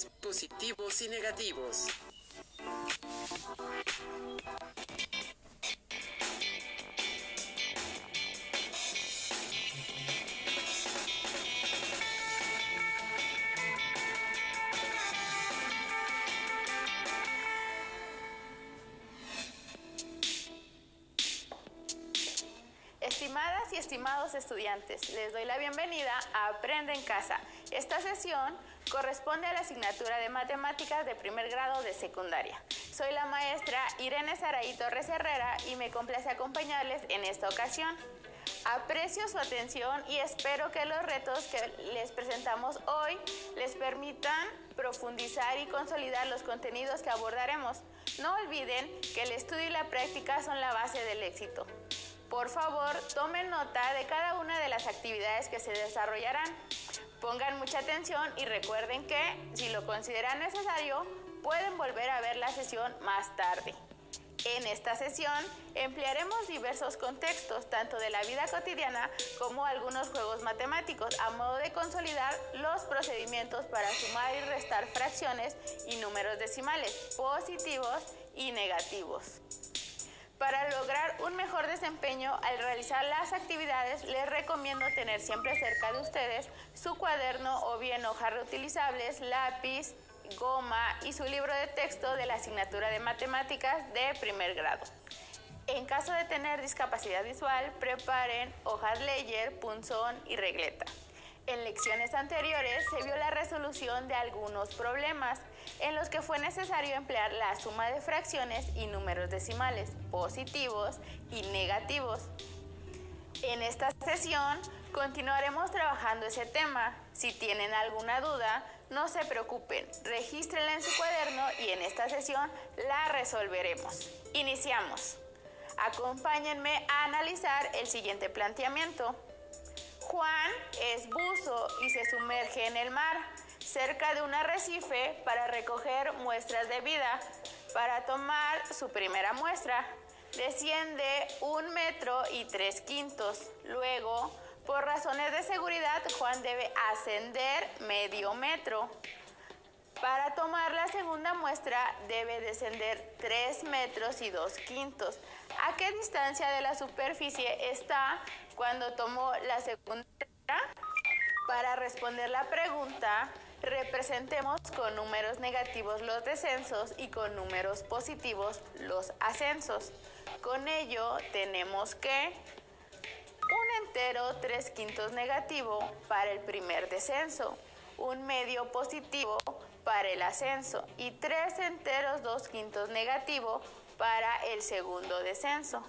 decimales positivos y negativos. Estimadas y estimados estudiantes, les doy la bienvenida a Aprende en Casa. Esta sesión corresponde a la asignatura de Matemáticas de primer grado de secundaria. Soy la maestra Irene Saraí Torres Herrera y me complace acompañarles en esta ocasión. Aprecio su atención y espero que los retos que les presentamos hoy les permitan profundizar y consolidar los contenidos que abordaremos. No olviden que el estudio y la práctica son la base del éxito. Por favor, tomen nota de cada una de las actividades que se desarrollarán. Pongan mucha atención y recuerden que, si lo consideran necesario, pueden volver a ver la sesión más tarde. En esta sesión emplearemos diversos contextos, tanto de la vida cotidiana como algunos juegos matemáticos, a modo de consolidar los procedimientos para sumar y restar fracciones y números decimales positivos y negativos. Para lograr un mejor desempeño al realizar las actividades, les recomiendo tener siempre cerca de ustedes su cuaderno o bien hojas reutilizables, lápiz, goma y su libro de texto de la asignatura de Matemáticas de primer grado. En caso de tener discapacidad visual, preparen hojas Ledger, punzón y regleta. En lecciones anteriores se vio la resolución de algunos problemas en los que fue necesario emplear la suma de fracciones y números decimales positivos y negativos. En esta sesión continuaremos trabajando ese tema. Si tienen alguna duda, no se preocupen, regístrenla en su cuaderno y en esta sesión la resolveremos. Iniciamos. Acompáñenme a analizar el siguiente planteamiento. Juan es buzo y se sumerge en el mar, cerca de un arrecife para recoger muestras de vida. Para tomar su primera muestra, desciende 1 metro y 3/5. Luego, por razones de seguridad, Juan debe ascender medio metro. Para tomar la segunda muestra, debe descender 3 metros y 2/5. ¿A qué distancia de la superficie está cuando tomó la segunda? Para responder la pregunta, representemos con números negativos los descensos y con números positivos los ascensos. Con ello tenemos que 1 entero 3/5 negativo para el primer descenso, 1 medio positivo para el ascenso y 3 enteros 2/5 negativo para el segundo descenso.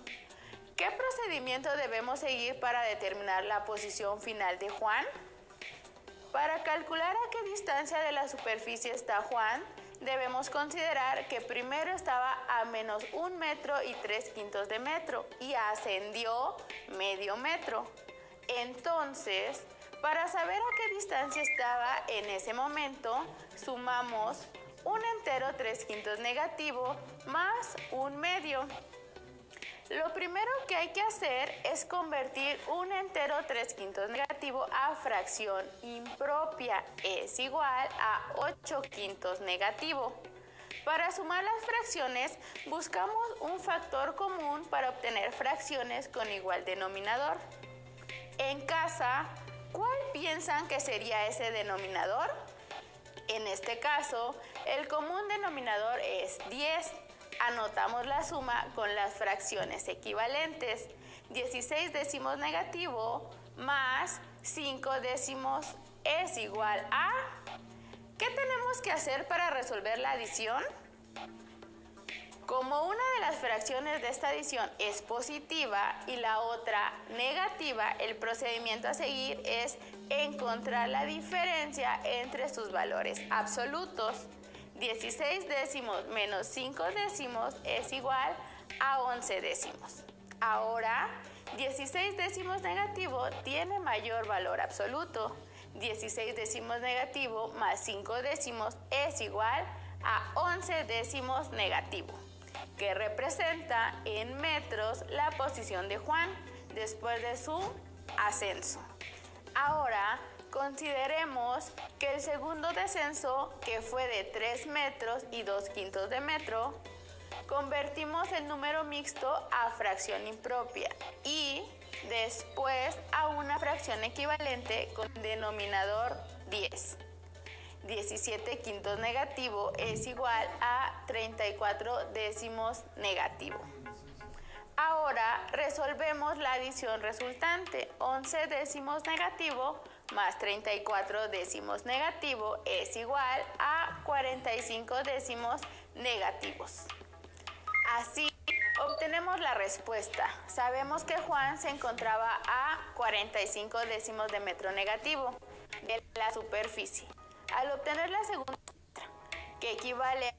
¿Qué procedimiento debemos seguir para determinar la posición final de Juan? Para calcular a qué distancia de la superficie está Juan, debemos considerar que primero estaba a menos 1 metro y 3/5 de metro y ascendió medio metro. Entonces, para saber a qué distancia estaba en ese momento, sumamos 1 entero 3/5 negativo más 1 medio. Lo primero que hay que hacer es convertir 1 entero 3/5 negativo a fracción impropia, es igual a 8/5 negativo. Para sumar las fracciones, buscamos un factor común para obtener fracciones con igual denominador. En casa, ¿cuál piensan que sería ese denominador? En este caso, el común denominador es 10. Anotamos la suma con las fracciones equivalentes. 16 décimos negativo más 5 décimos es igual a... ¿Qué tenemos que hacer para resolver la adición? Como una de las fracciones de esta adición es positiva y la otra negativa, el procedimiento a seguir es encontrar la diferencia entre sus valores absolutos. 16 décimos menos 5 décimos es igual a 11 décimos. Ahora, 16 décimos negativo tiene mayor valor absoluto. 16 décimos negativo más 5 décimos es igual a 11 décimos negativo, que representa en metros la posición de Juan después de su ascenso. Ahora, Consideremos que el segundo descenso, que fue de 3 metros y 2/5 de metro, convertimos el número mixto a fracción impropia y después a una fracción equivalente con denominador 10. 17/5 negativo es igual a 34 décimos negativo. Ahora resolvemos la adición resultante. 11 décimos negativo más 34 décimos negativo es igual a 45 décimos negativos. Así obtenemos la respuesta. Sabemos que Juan se encontraba a 45 décimos de metro negativo de la superficie. Al obtener la segunda muestra, que equivale a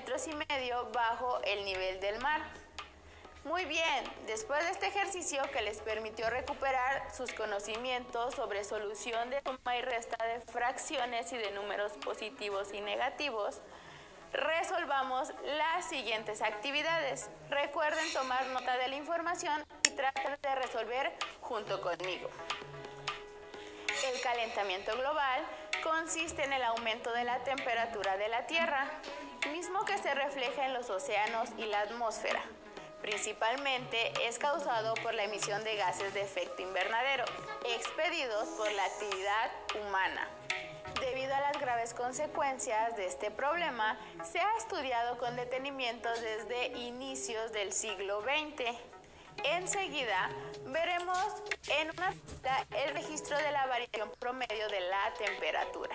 2,5 metros bajo el nivel del mar. Muy bien, después de este ejercicio que les permitió recuperar sus conocimientos sobre solución de suma y resta de fracciones y de números positivos y negativos, resolvamos las siguientes actividades. Recuerden tomar nota de la información y tratar de resolver junto conmigo. El calentamiento global consiste en el aumento de la temperatura de la Tierra, mismo que se refleja en los océanos y la atmósfera. Principalmente es causado por la emisión de gases de efecto invernadero, expedidos por la actividad humana. Debido a las graves consecuencias de este problema, se ha estudiado con detenimiento desde inicios del siglo XX. Enseguida veremos en una tabla el registro de la variación promedio de la temperatura,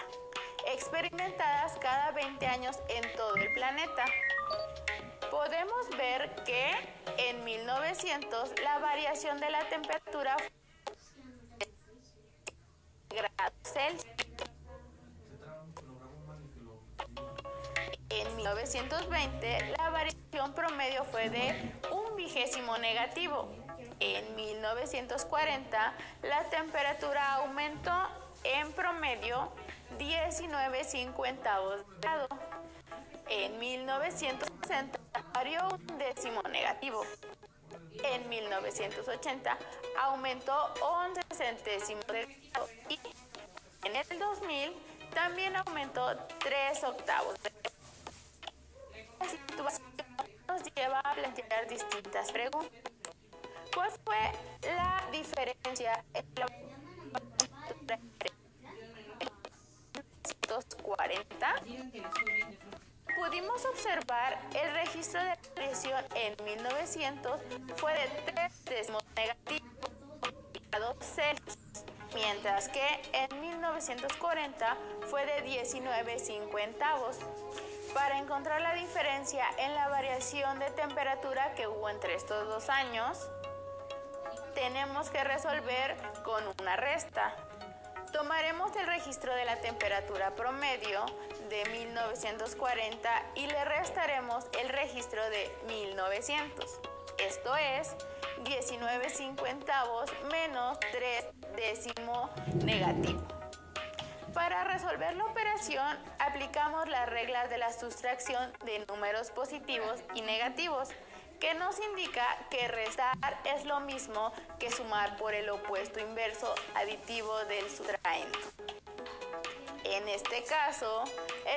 experimentadas cada 20 años en todo el planeta. Podemos ver que en 1900 la variación de la temperatura fue de grados Celsius. En 1920 la variación promedio fue de 1/20 negativo. En 1940 la temperatura aumentó en promedio 19/50 grado. En 1960 varió 1/10 negativo. En 1980 aumentó 11 centésimos de grado y en el 2000 también aumentó 3/8 de grado. La situación nos lleva a plantear distintas preguntas. ¿Cuál fue la diferencia entre la temperatura entre 1940? Pudimos observar el registro de variación en 1900 fue de 3 décimos negativos grados Celsius, mientras que en 1940 fue de 19/50. Para encontrar la diferencia en la variación de temperatura que hubo entre estos dos años, tenemos que resolver con una resta. Tomaremos el registro de la temperatura promedio de 1940 y le restaremos el registro de 1900. Esto es 19/50 menos 3 décimo negativo. Para resolver la operación, aplicamos las reglas de la sustracción de números positivos y negativos, que nos indica que restar es lo mismo que sumar por el opuesto inverso aditivo del sustraendo. En este caso,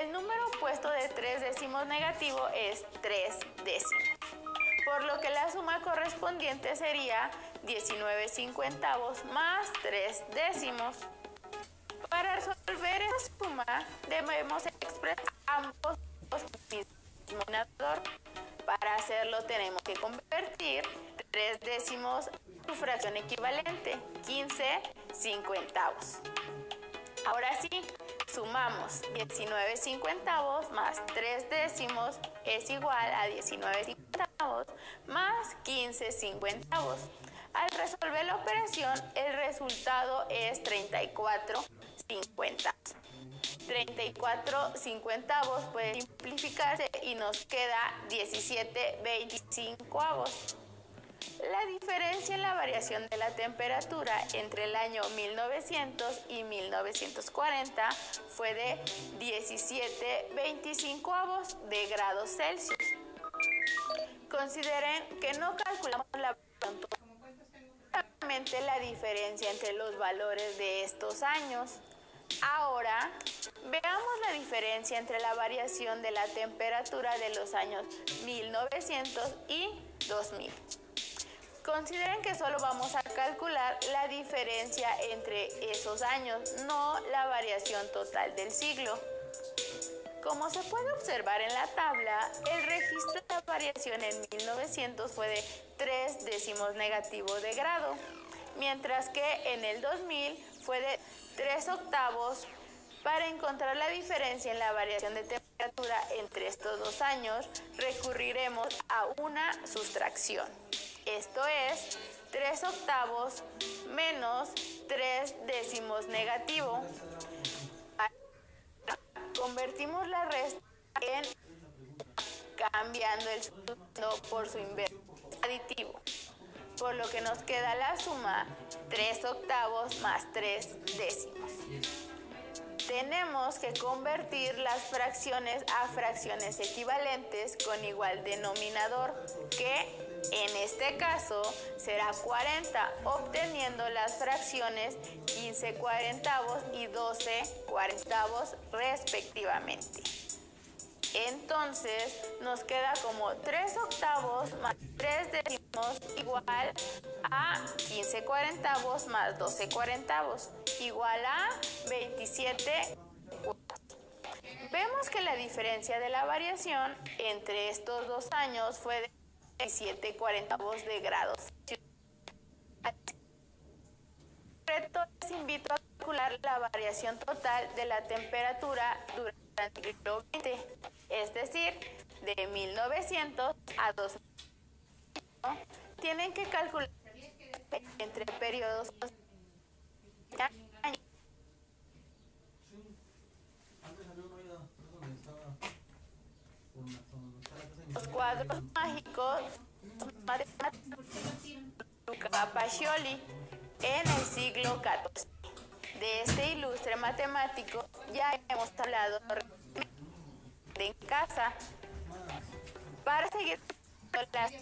el número opuesto de 3 décimos negativo es 3 décimos, por lo que la suma correspondiente sería 19/50 más 3 décimos. Para resolver esta suma, debemos expresar ambos los mismos denominador. Para hacerlo tenemos que convertir 3 décimos a su fracción equivalente, 15/50. Ahora sí, sumamos 19/50 más 3 décimos es igual a 19/50 más 15/50. Al resolver la operación, el resultado es 34/50. 34/50 puede simplificarse y nos queda 17/25. La diferencia en la variación de la temperatura entre el año 1900 y 1940 fue de 17/25 de grados Celsius. Consideren que no calculamos la variación únicamente la diferencia entre los valores de estos años. Ahora, veamos la diferencia entre la variación de la temperatura de los años 1900 y 2000. Consideren que solo vamos a calcular la diferencia entre esos años, no la variación total del siglo. Como se puede observar en la tabla, el registro de la variación en 1900 fue de 3 décimos negativos de grado, mientras que en el 2000 fue de 3 octavos. Para encontrar la diferencia en la variación de temperatura entre estos dos años, recurriremos a una sustracción. Esto es 3 octavos menos 3 décimos negativo. Convertimos la resta en cambiando el signo por su inverso aditivo, por lo que nos queda la suma 3 octavos más 3 décimos. Tenemos que convertir las fracciones a fracciones equivalentes con igual denominador, que en este caso será 40, obteniendo las fracciones 15 cuarentavos y 12 cuarentavos respectivamente. Entonces nos queda como 3 octavos más 3 décimos igual a 15 cuarentavos más 12 cuarentavos igual a 27 cuartos. Vemos que la diferencia de la variación entre estos dos años fue de 27 cuarentavos de grado. Les invito a calcular la variación total de la temperatura durante el siglo XX, es decir, de 1900 a 2000. Tienen que calcular entre periodos los cuadros mágicos Luca Pacioli en el siglo XIV. De este ilustre matemático ya hemos hablado en casa. Para seguir con las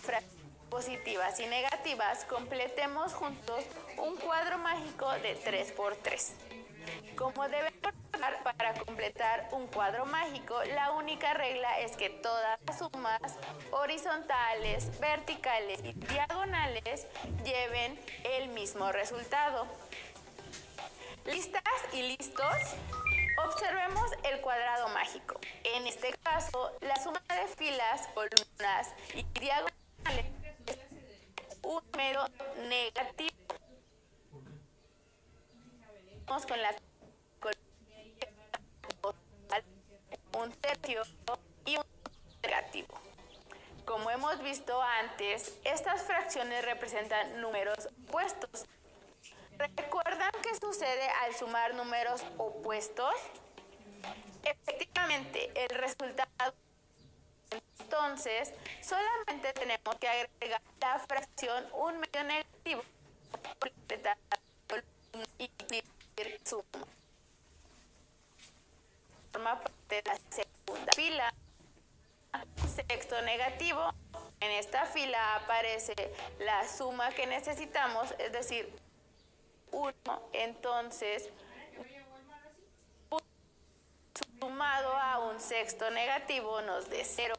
fracciones positivas y negativas, completemos juntos un cuadro mágico de 3×3. Como deben recordar, para completar un cuadro mágico, la única regla es que todas las sumas horizontales, verticales y diagonales lleven el mismo resultado. ¿Listas y listos? Observemos el cuadrado mágico. En este caso, la suma de filas, columnas y diagonales es un número negativo. Vamos con la un tercio y un negativo. Como hemos visto antes, estas fracciones representan números opuestos. ¿Recuerdan qué sucede al sumar números opuestos? Efectivamente, el resultado. Entonces, solamente tenemos que agregar la fracción un medio negativo y dividir suma. Forma parte de la segunda fila. Sexto negativo. En esta fila aparece la suma que necesitamos, es decir, 1. Entonces, sumado a un sexto negativo nos dé 0.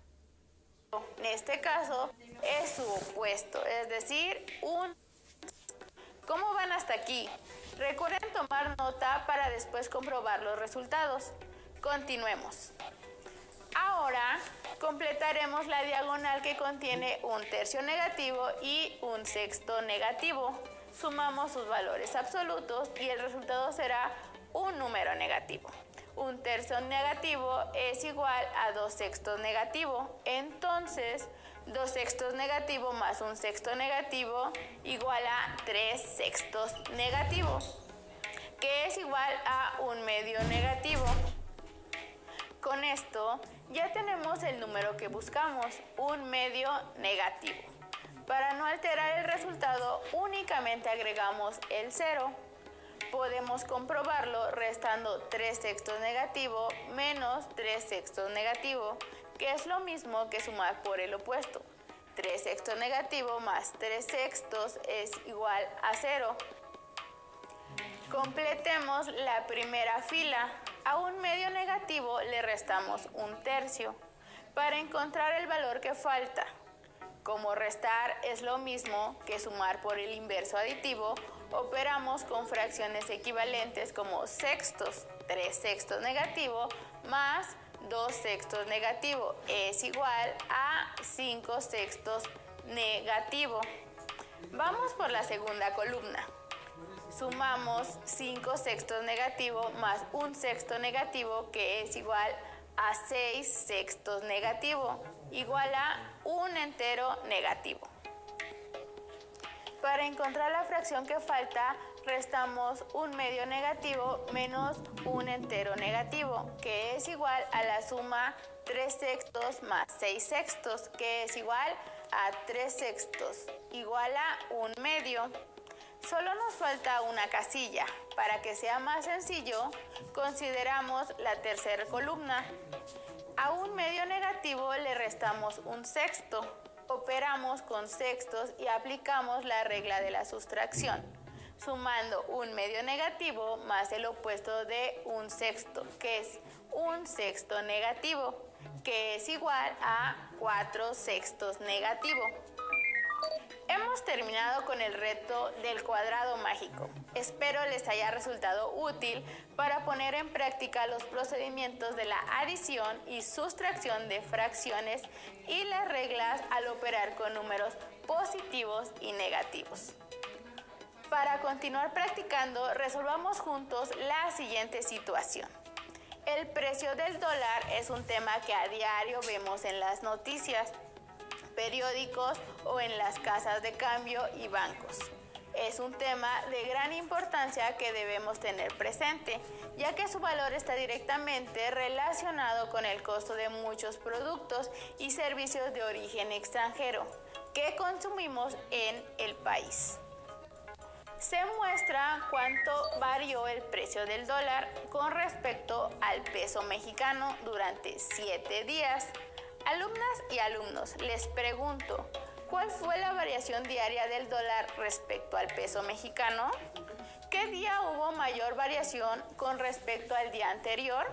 En este caso es su opuesto, es decir, 1. ¿Cómo van hasta aquí? Recuerden tomar nota para después comprobar los resultados. Continuemos. Ahora completaremos la diagonal que contiene un tercio negativo y un sexto negativo. Sumamos sus valores absolutos y el resultado será un número negativo. Un tercio negativo es igual a 2 sextos negativo. Entonces, 2 sextos negativo más un sexto negativo igual a 3 sextos negativo, que es igual a un medio negativo. Con esto ya tenemos el número que buscamos, un medio negativo. Para no alterar el resultado, únicamente agregamos el 0. Podemos comprobarlo restando 3 sextos negativo menos 3 sextos negativo, que es lo mismo que sumar por el opuesto. 3 sextos negativo más 3 sextos es igual a 0. Completemos la primera fila. A un medio negativo le restamos un tercio para encontrar el valor que falta. Como restar es lo mismo que sumar por el inverso aditivo, operamos con fracciones equivalentes como sextos. 3 sextos negativo más 2 sextos negativo es igual a 5 sextos negativo. Vamos por la segunda columna. Sumamos 5 sextos negativo más 1 sexto negativo, que es igual a 6 sextos negativo, igual a 1 entero negativo. Para encontrar la fracción que falta, restamos un medio negativo menos un entero negativo, que es igual a la suma 3 sextos más 6 sextos, que es igual a 3 sextos, igual a un medio. Solo nos falta una casilla. Para que sea más sencillo, consideramos la tercera columna. A un medio negativo le restamos un sexto. Operamos con sextos y aplicamos la regla de la sustracción, sumando un medio negativo más el opuesto de un sexto, que es un sexto negativo, que es igual a 4 sextos negativo. Hemos terminado con el reto del cuadrado mágico. Espero les haya resultado útil para poner en práctica los procedimientos de la adición y sustracción de fracciones y las reglas al operar con números positivos y negativos. Para continuar practicando, resolvamos juntos la siguiente situación. El precio del dólar es un tema que a diario vemos en las noticias, periódicos o en las casas de cambio y bancos. Es un tema de gran importancia que debemos tener presente, ya que su valor está directamente relacionado con el costo de muchos productos y servicios de origen extranjero que consumimos en el país. Se muestra cuánto varió el precio del dólar con respecto al peso mexicano durante 7 días. Alumnas y alumnos, les pregunto, ¿cuál fue la variación diaria del dólar respecto al peso mexicano? ¿Qué día hubo mayor variación con respecto al día anterior?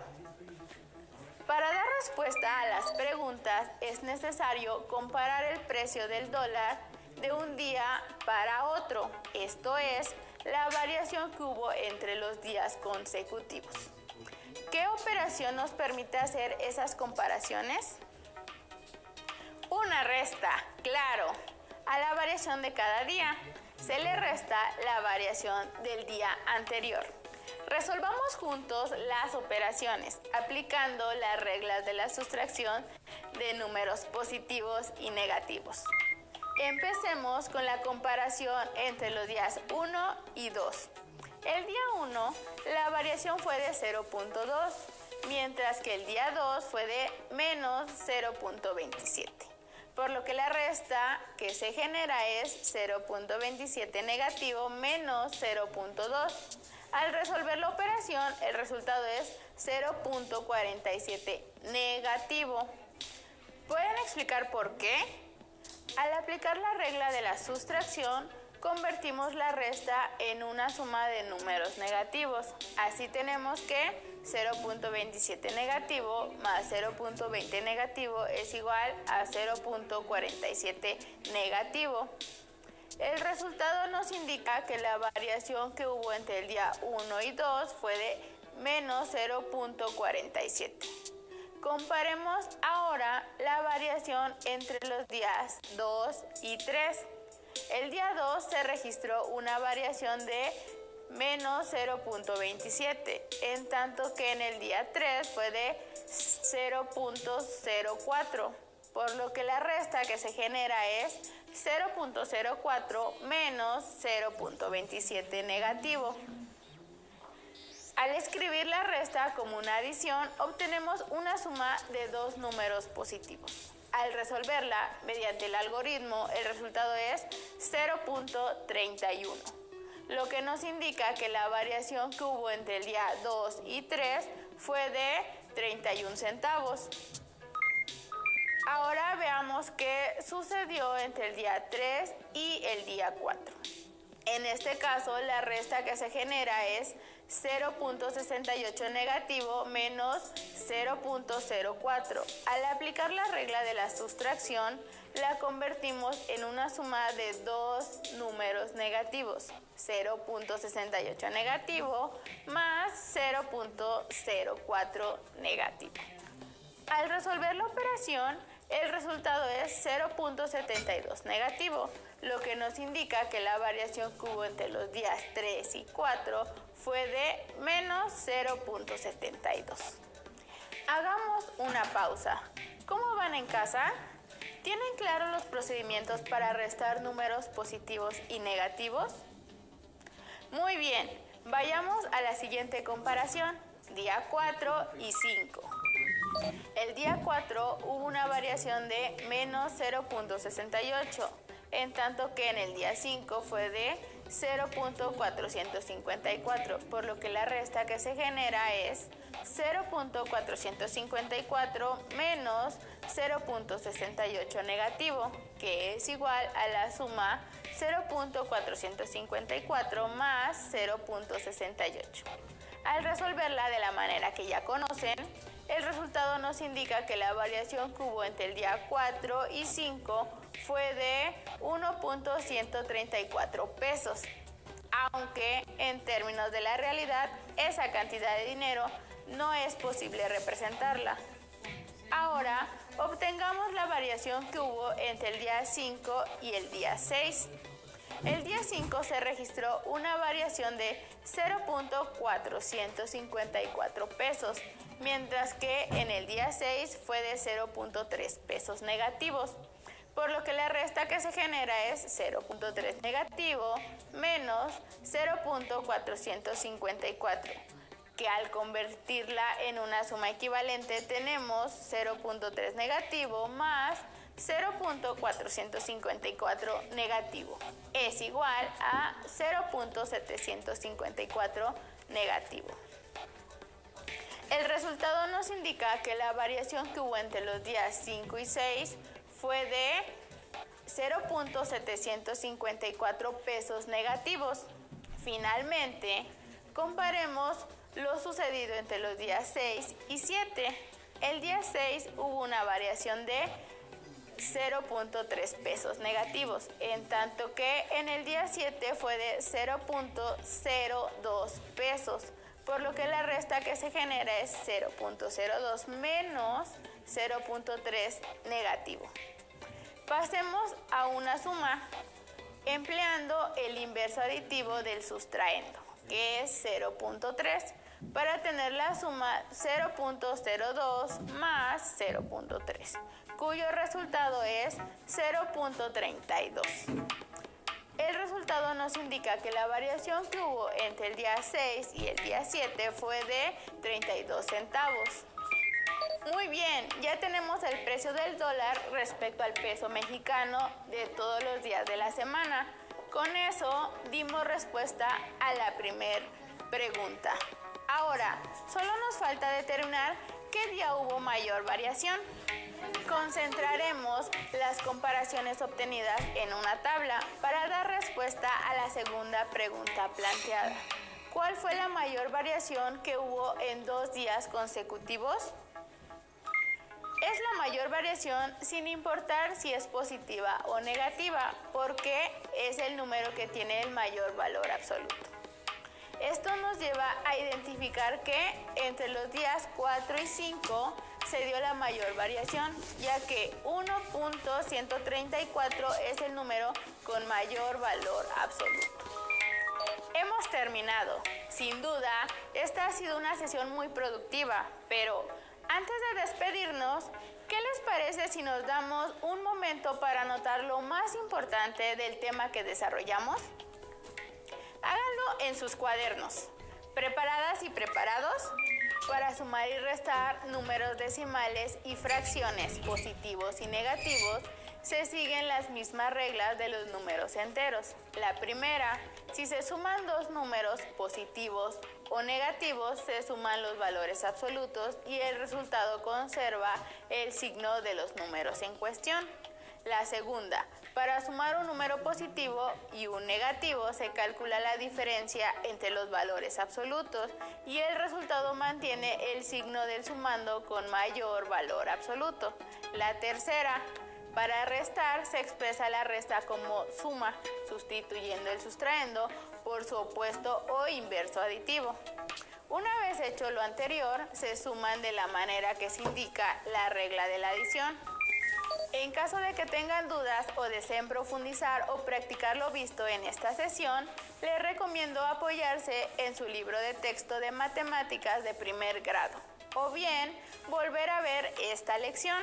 Para dar respuesta a las preguntas es necesario comparar el precio del dólar de un día para otro, esto es, la variación que hubo entre los días consecutivos. ¿Qué operación nos permite hacer esas comparaciones? Una resta, claro. A la variación de cada día se le resta la variación del día anterior. Resolvamos juntos las operaciones aplicando las reglas de la sustracción de números positivos y negativos. Empecemos con la comparación entre los días 1 y 2. El día 1, la variación fue de 0.2, mientras que el día 2 fue de menos 0.27. Por lo que la resta que se genera es 0.27 negativo menos 0.2. Al resolver la operación, el resultado es 0.47 negativo. ¿Pueden explicar por qué? Al aplicar la regla de la sustracción, convertimos la resta en una suma de números negativos. Así tenemos que 0.27 negativo más 0.20 negativo es igual a 0.47 negativo. El resultado nos indica que la variación que hubo entre el día 1 y 2 fue de menos 0.47. Comparemos ahora la variación entre los días 2 y 3. El día 2 se registró una variación de menos 0.27, en tanto que en el día 3 fue de 0.04, por lo que la resta que se genera es 0.04 menos 0.27 negativo. Al escribir la resta como una adición, obtenemos una suma de dos números positivos. Al resolverla mediante el algoritmo, el resultado es 0.31, lo que nos indica que la variación que hubo entre el día 2 y 3 fue de 31 centavos. Ahora veamos qué sucedió entre el día 3 y el día 4. En este caso, la resta que se genera es 0.68 negativo menos 0.04. Al aplicar la regla de la sustracción, la convertimos en una suma de dos números negativos, 0.68 negativo más 0.04 negativo. Al resolver la operación, el resultado es 0.72 negativo, lo que nos indica que la variación que hubo entre los días 3 y 4 fue de menos 0.72. Hagamos una pausa. ¿Cómo van en casa? ¿Tienen claros los procedimientos para restar números positivos y negativos? Muy bien, vayamos a la siguiente comparación, día 4 y 5. El día 4 hubo una variación de menos 0.68, en tanto que en el día 5 fue de 0.454, por lo que la resta que se genera es 0.454 menos 0.68 negativo, que es igual a la suma 0.454 más 0.68. Al resolverla de la manera que ya conocen, el resultado nos indica que la variación que hubo entre el día 4 y 5 fue de 1.134 pesos, aunque en términos de la realidad esa cantidad de dinero no es posible representarla. Ahora obtengamos la variación que hubo entre el día 5 y el día 6. El día 5 se registró una variación de 0.454 pesos, mientras que en el día 6 fue de 0.3 pesos negativos, por lo que la resta que se genera es 0.3 negativo menos 0.454, que al convertirla en una suma equivalente tenemos 0.3 negativo más 0.454 negativo es igual a 0.754 negativo. El resultado nos indica que la variación que hubo entre los días 5 y 6 fue de 0.754 pesos negativos. Finalmente, comparemos lo sucedido entre los días 6 y 7. El día 6 hubo una variación de 0.3 pesos negativos, en tanto que en el día 7 fue de 0.02 pesos, por lo que la resta que se genera es 0.02 menos 0.3 negativo. Pasemos a una suma empleando el inverso aditivo del sustraendo, que es 0.3, para tener la suma 0.02 más 0.3, cuyo resultado es 0.32. El resultado nos indica que la variación que hubo entre el día 6 y el día 7 fue de 32 centavos. Muy bien, ya tenemos el precio del dólar respecto al peso mexicano de todos los días de la semana. Con eso dimos respuesta a la primera pregunta. Ahora, solo nos falta determinar qué día hubo mayor variación. Concentraremos las comparaciones obtenidas en una tabla para dar respuesta a la segunda pregunta planteada. ¿Cuál fue la mayor variación que hubo en 2 días consecutivos? Es la mayor variación sin importar si es positiva o negativa, porque es el número que tiene el mayor valor absoluto. Esto nos lleva a identificar que entre los días 4 y 5 se dio la mayor variación, ya que 1.134 es el número con mayor valor absoluto. Hemos terminado. Sin duda, esta ha sido una sesión muy productiva, pero antes de despedirnos, ¿qué les parece si nos damos un momento para anotar lo más importante del tema que desarrollamos? Háganlo en sus cuadernos. ¿Preparadas y preparados? Para sumar y restar números decimales y fracciones positivos y negativos, se siguen las mismas reglas de los números enteros. La primera, si se suman dos números positivos o negativos, se suman los valores absolutos y el resultado conserva el signo de los números en cuestión. La segunda, para sumar un número positivo y un negativo se calcula la diferencia entre los valores absolutos y el resultado mantiene el signo del sumando con mayor valor absoluto. La tercera, para restar se expresa la resta como suma, sustituyendo el sustraendo por su opuesto o inverso aditivo. Una vez hecho lo anterior, se suman de la manera que se indica la regla de la adición. En caso de que tengan dudas o deseen profundizar o practicar lo visto en esta sesión, les recomiendo apoyarse en su libro de texto de matemáticas de primer grado o bien volver a ver esta lección.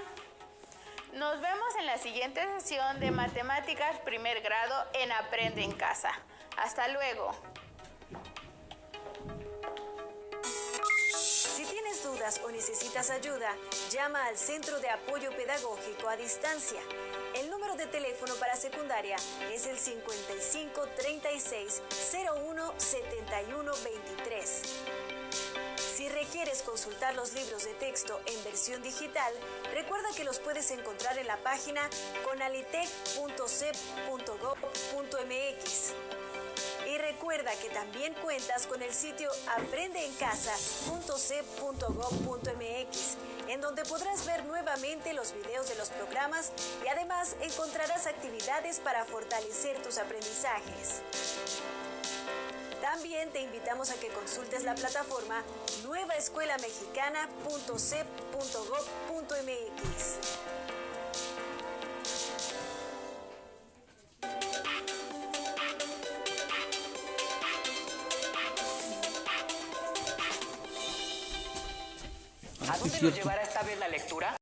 Nos vemos en la siguiente sesión de matemáticas primer grado en Aprende en Casa. Hasta luego. Si tienes dudas o necesitas ayuda, llama al Centro de Apoyo Pedagógico a Distancia. El número de teléfono para secundaria es el 55 36 01 71 23. Si requieres consultar los libros de texto en versión digital, recuerda que los puedes encontrar en la página conalitec.cep.gov.mx. Y recuerda que también cuentas con el sitio aprendeencasa.cep.gov.mx, en donde podrás ver nuevamente los videos de los programas y además encontrarás actividades para fortalecer tus aprendizajes. También te invitamos a que consultes la plataforma nuevaescuelamexicana.cep.gov.mx. ¿A dónde nos llevará esta vez la lectura?